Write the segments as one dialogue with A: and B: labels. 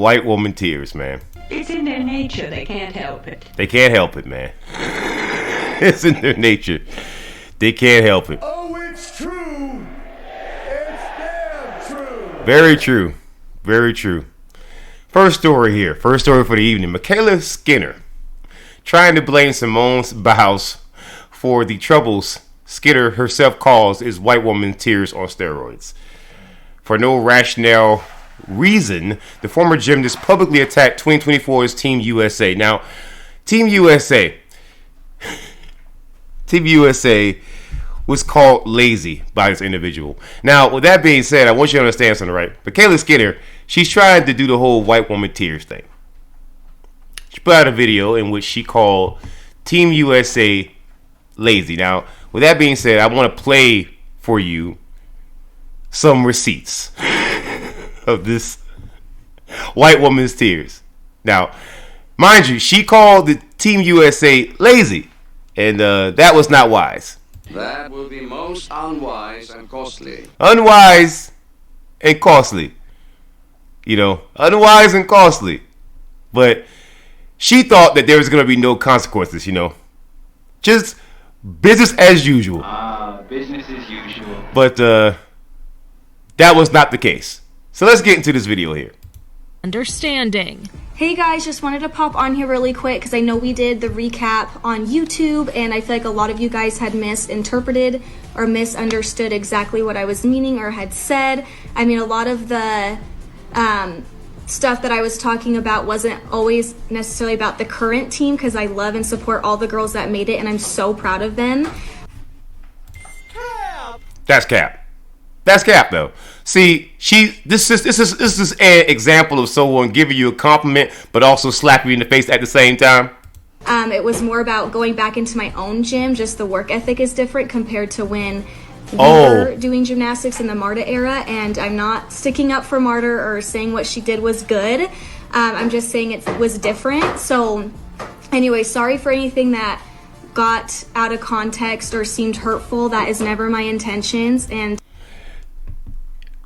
A: White woman tears, man.
B: It's in their nature. They can't help it.
A: They can't help it, man. It's in their nature. They can't help it.
C: Oh, it's true. It's damn true.
A: Very true. Very true. First story here. First story for the evening. MyKayla Skinner trying to blame Simone Biles for the troubles Skinner herself calls is white woman tears on steroids. For no rational reason, the former gymnast publicly attacked 2024's Team USA. Now, Team USA was called lazy by this individual. Now, with that being said, I want you to understand something, right? MyKayla Skinner, she's trying to do the whole white woman tears thing. She put out a video in which she called Team USA lazy. Now, with that being said, I want to play for you some receipts of this white woman's tears. Now, mind you, she called the Team USA lazy, and that was not wise.
D: That will be most unwise and costly.
A: Unwise and costly. You know, unwise and costly. But she thought that there was going to be no consequences, you know. Just business as usual.
E: Business as usual.
A: But that was not the case. So let's get into this video here.
F: Understanding.
G: Hey guys, just wanted to pop on here really quick because I know we did the recap on YouTube and I feel like a lot of you guys had misinterpreted or misunderstood exactly what I was meaning or had said. I mean, a lot of the stuff that I was talking about wasn't always necessarily about the current team because I love and support all the girls that made it and I'm so proud of them.
A: That's cap. That's cap though. See, this is an example of someone giving you a compliment but also slapping you in the face at the same time.
G: It was more about going back into my own gym. Just the work ethic is different compared to when we were doing gymnastics in the Marta era. And I'm not sticking up for Marta or saying what she did was good. I'm just saying it was different. So anyway, sorry for anything that got out of context or seemed hurtful. That is never my intentions. And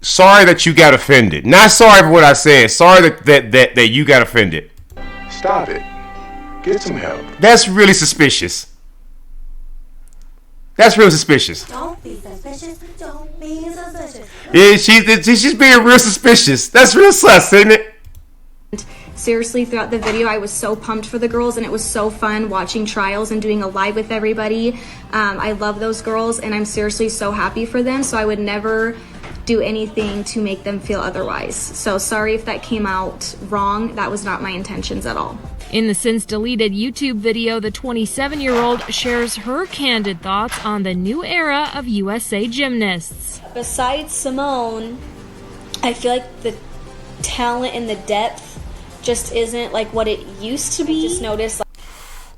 A: sorry that you got offended. Not sorry for what I said. Sorry that you got offended.
C: Stop it. Get some help.
A: That's really suspicious. That's real suspicious.
H: Don't be suspicious. Don't be suspicious.
A: Yeah, she's being real suspicious. That's real sus, isn't it?
G: Seriously, throughout the video, I was so pumped for the girls, and it was so fun watching trials and doing a live with everybody. I love those girls, and I'm seriously so happy for them, so I would never do anything to make them feel otherwise. So sorry if that came out wrong. That was not my intentions at all.
F: In the since deleted YouTube video, the 27-year-old shares her candid thoughts on the new era of USA gymnasts.
G: Besides Simone, I feel like the talent and the depth just isn't like what it used to be. Just notice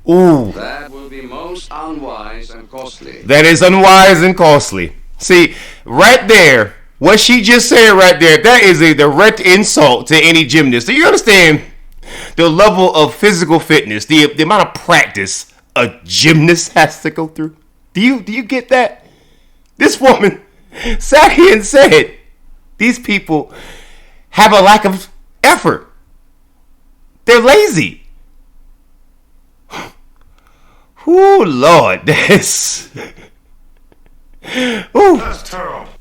A: ooh.
D: That will be most unwise and costly.
A: That is unwise and costly. See, right there, what she just said right there, that is a direct insult to any gymnast. Do you understand the level of physical fitness, the amount of practice a gymnast has to go through? Do you get that? This woman sat here and said these people have a lack of effort. They're lazy. Oh Lord, this. Ooh.
C: That's terrible.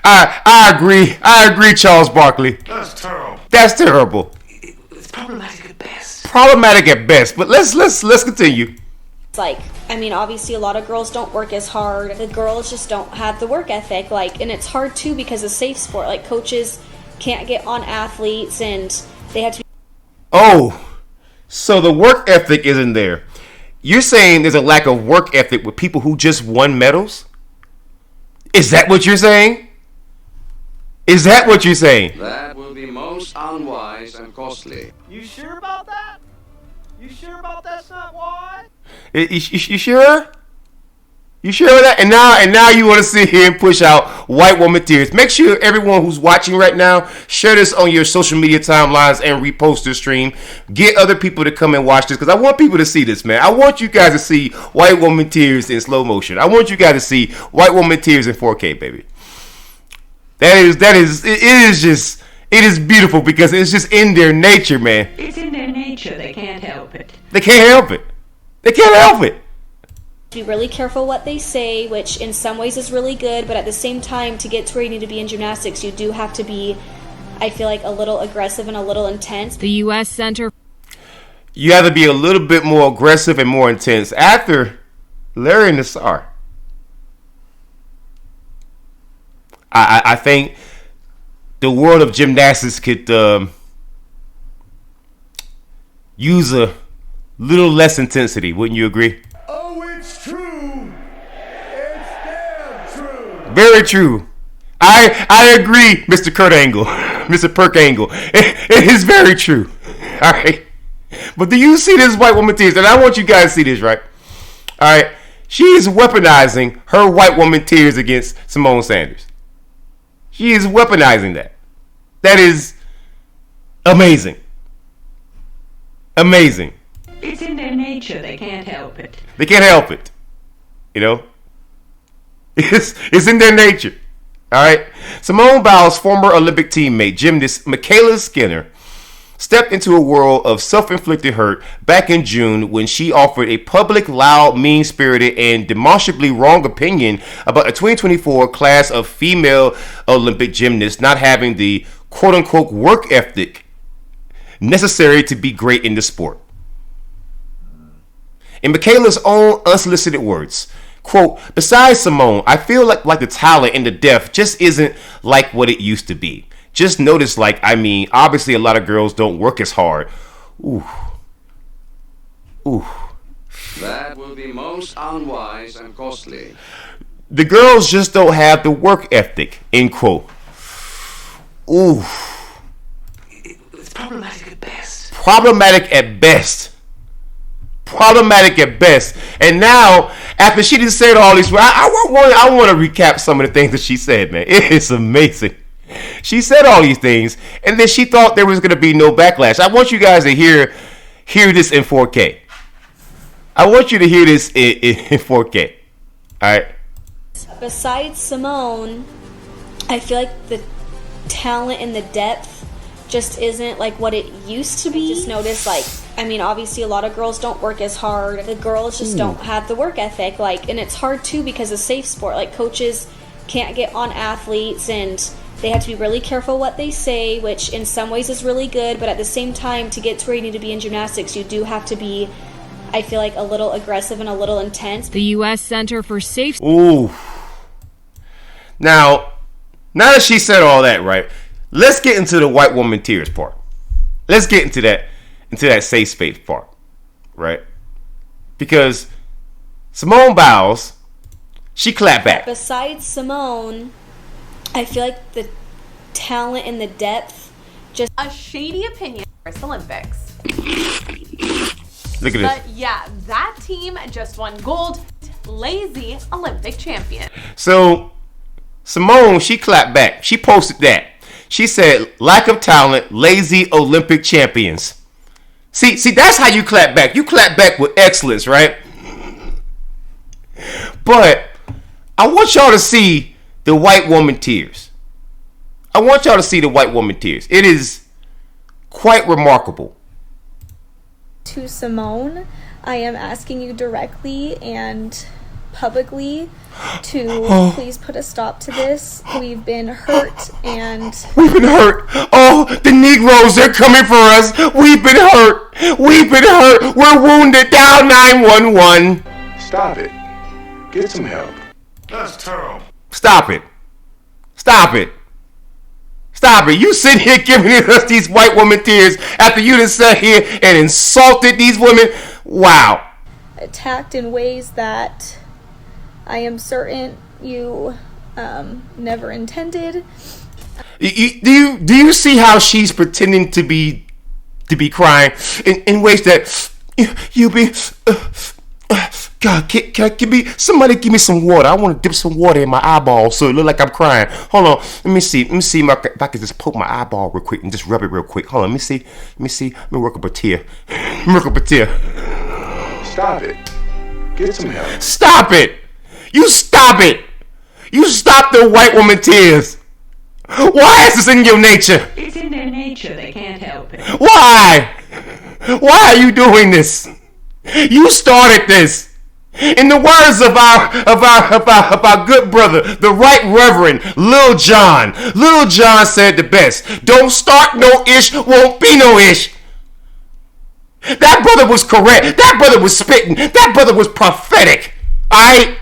A: I agree, Charles Barkley.
C: That's terrible.
A: That's terrible.
E: It's problematic at best.
A: Problematic at best, but let's continue.
G: it's like, I mean, obviously a lot of girls don't work as hard. The girls just don't have the work ethic, and it's hard too because of safe sport. Like, coaches can't get on athletes and they have to be.
A: Oh, so the work ethic isn't there. You're saying there's a lack of work ethic with people who just won medals? Is that what you're saying? Is that what you're saying?
D: That will be most unwise and costly.
I: You sure about that? You sure about that's not why?
A: You sure? You sure of that? And now you want to sit here and push out white woman tears. Make sure everyone who's watching right now, share this on your social media timelines and repost the stream. Get other people to come and watch this because I want people to see this, man. I want you guys to see white woman tears in slow motion. I want you guys to see white woman tears in 4K, baby. It It is beautiful because it's just in their nature, man.
B: It's in their nature. They can't help it.
A: They can't help it. They can't help it.
G: Be really careful what they say, which in some ways is really good, but at the same time, to get to where you need to be in gymnastics, you do have to be, I feel like, a little aggressive and a little intense.
F: The U.S. Center.
A: You have to be a little bit more aggressive and more intense. After Larry Nassar, I think the world of gymnastics could use a little less intensity. Wouldn't you agree?
C: Oh, it's true. It's damn true.
A: Very true. I agree, Mr. Kurt Angle, Mr. Perk Angle. It is very true. All right. But do you see this white woman tears? And I want you guys to see this, right? All right. She is weaponizing her white woman tears against Simone Sanders. She is weaponizing that. That is amazing. Amazing.
B: It's in their nature. They can't help it.
A: They can't help it. You know? It's in their nature. All right? Simone Biles' former Olympic teammate, gymnast MyKayla Skinner, stepped into a world of self-inflicted hurt back in June when she offered a public, loud, mean-spirited, and demonstrably wrong opinion about a 2024 class of female Olympic gymnasts not having the quote-unquote work ethic necessary to be great in the sport. In MyKayla's own unsolicited words, quote, "Besides Simone, I feel like the talent and the depth just isn't like what it used to be. Just notice, obviously a lot of girls don't work as hard." Ooh. Ooh.
D: That will be most unwise and costly.
A: The girls just don't have the work ethic, end quote. Ooh.
E: It's problematic at best.
A: Problematic at best. Problematic at best. And now, after she just said all these, I want to recap some of the things that she said, man. It is amazing. She said all these things, and then she thought there was going to be no backlash. I want you guys to hear this in 4K. I want you to hear this in 4K. All right.
G: Besides Simone, I feel like the talent and the depth just isn't like what it used to be. Just notice, obviously a lot of girls don't work as hard. The girls just don't have the work ethic, and it's hard too because it's a safe sport. Coaches can't get on athletes, and they have to be really careful what they say, which in some ways is really good, but at the same time, to get to where you need to be in gymnastics, you do have to be, I feel like, a little aggressive and a little intense.
F: The U.S. Center for Safety.
A: Ooh. Now that she said all that, right, let's get into the white woman tears part. Let's get into that safe space part, right? Because Simone Biles, she clapped back.
G: Besides Simone, I feel like the talent and the depth just...
J: A shady opinion for the Olympics.
A: Look at this.
J: But yeah, that team just won gold. Lazy Olympic champion.
A: So Simone, she clapped back. She posted that. She said, "Lack of talent, lazy Olympic champions." See, that's how you clap back. You clap back with excellence, right? But I want y'all to see the white woman tears. I want y'all to see the white woman tears. It is quite remarkable.
K: To Simone, I am asking you directly and publicly to please put a stop to this. We've been hurt and...
A: We've been hurt. Oh, the Negroes, they're coming for us. We've been hurt. We've been hurt. We're wounded. Dial 911.
C: Stop it. Get some help. That's terrible.
A: Stop it. Stop it. Stop it. You sitting here giving us these white woman tears after you just sat here and insulted these women. Wow.
K: Attacked in ways that I am certain you never intended.
A: Do you see how she's pretending to be crying in ways that you be God, somebody give me some water. I want to dip some water in my eyeball so it look like I'm crying. Hold on, let me see if I can just poke my eyeball real quick and just rub it real quick. Hold on, let me see. Let me work up a tear.
C: Stop it. Get some help.
A: Stop it. You stop it. You stop the white woman tears. Why is this in your nature?
B: It's in their nature. They can't help it.
A: Why? Why are you doing this? You started this. In the words of our good brother, the Right Reverend Lil Jon. Lil Jon said the best. Don't start no ish, won't be no ish. That brother was correct. That brother was spitting. That brother was prophetic. Alright?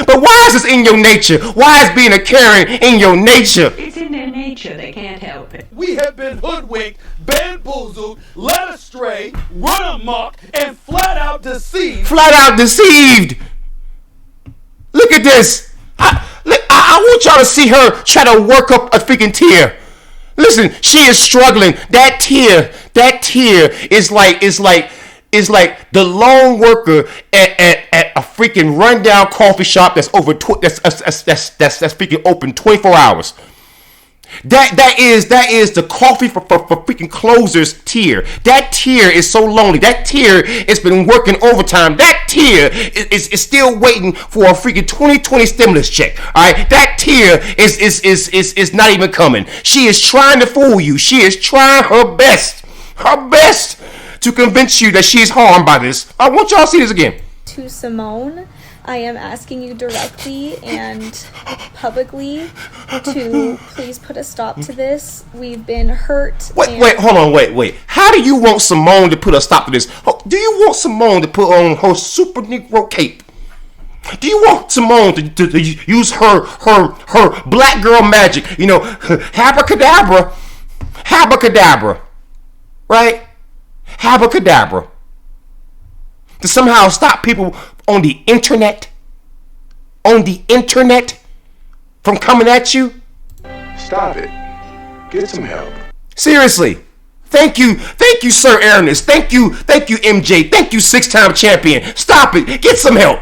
A: But why is this in your nature? Why is being a Karen in your nature?
B: It's in their nature. They can't help it.
L: We have been hoodwinked, bamboozled, led astray, run amok, and flat out deceived.
A: Flat out deceived. Look at this. I want y'all to see her try to work up a freaking tear. Listen, she is struggling. That tear is like the lone worker at a freaking rundown coffee shop that's over that's freaking open 24 hours. That is the coffee for freaking closers tear. That tear is so lonely. That tear has been working overtime. That tear is still waiting for a freaking 2020 stimulus check. Alright? That tear is not even coming. She is trying to fool you. She is trying her best to convince you that she is harmed by this. I want y'all to see this again.
K: To Simone, I am asking you directly and publicly to please put a stop to this. We've been hurt.
A: Wait. How do you want Simone to put a stop to this? Do you want Simone to put on her super Negro cape? Do you want Simone to use her black girl magic? You know, abracadabra, right? Abracadabra. To somehow stop people on the internet from coming at you?
C: Stop it. Get some help.
A: Seriously. Thank you, Sir Ernest. Thank you, MJ. Thank you, 6-time champion. Stop it. Get some help.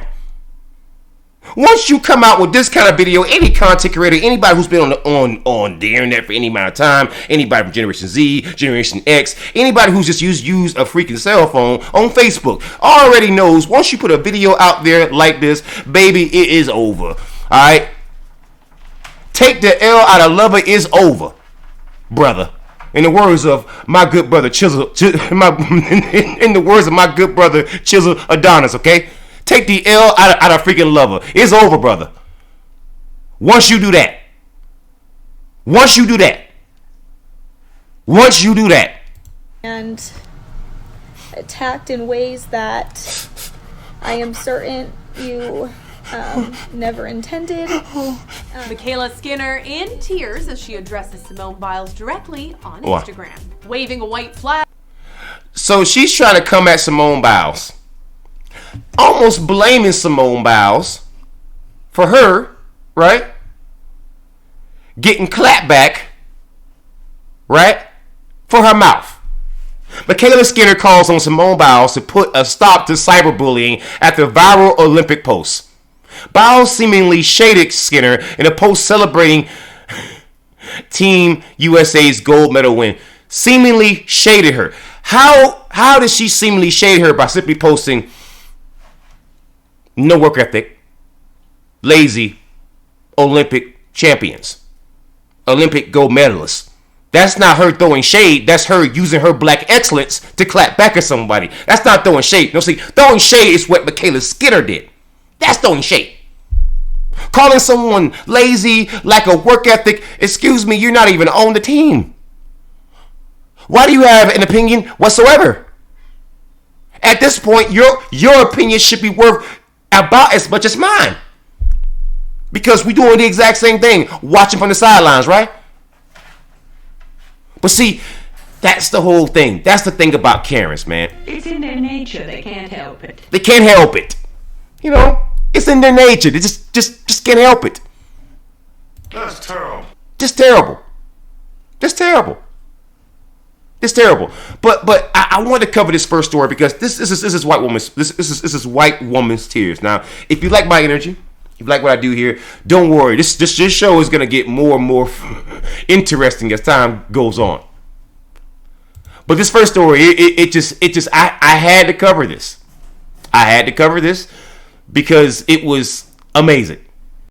A: Once you come out with this kind of video, any content creator, anybody who's been on the internet for any amount of time, anybody from Generation Z, Generation X, anybody who's just used a freaking cell phone on Facebook, already knows once you put a video out there like this, baby, it is over. Alright? Take the L out of lover is over, brother. In the words of my good brother Chisel, in the words of my good brother Chisel Adonis, okay? Take the L out of freaking lover. It's over, brother. Once you do that.
K: And attacked in ways that I am certain you never intended.
J: MyKayla Skinner in tears as she addresses Simone Biles directly on Instagram, waving a white flag.
A: So she's trying to come at Simone Biles, almost blaming Simone Biles for her, right, getting clapped back, right, for her mouth. MyKayla Skinner calls on Simone Biles to put a stop to cyberbullying after viral Olympic posts. Biles seemingly shaded Skinner in a post celebrating Team USA's gold medal win. Seemingly shaded her. How did she seemingly shade her? By simply posting no work ethic, lazy, Olympic champions, Olympic gold medalists. That's not her throwing shade. That's her using her black excellence to clap back at somebody. That's not throwing shade. No, see, throwing shade is what MyKayla Skinner did. That's throwing shade. Calling someone lazy, lack of work ethic. Excuse me, you're not even on the team. Why do you have an opinion whatsoever? At this point, your opinion should be worth about as much as mine. Because we're doing the exact same thing, watching from the sidelines, right? But see, that's the whole thing. That's the thing about Karens, man.
B: It's in their nature. They can't help it.
A: They can't help it. You know, it's in their nature. They just can't help it.
C: That's terrible.
A: Just terrible. Just terrible. It's terrible. But I want to cover this first story because this is white woman's this is white woman's tears. Now, if you like my energy, if you like what I do here, don't worry. This show is gonna get more and more interesting as time goes on. But this first story, I had to cover this. I had to cover this because it was amazing.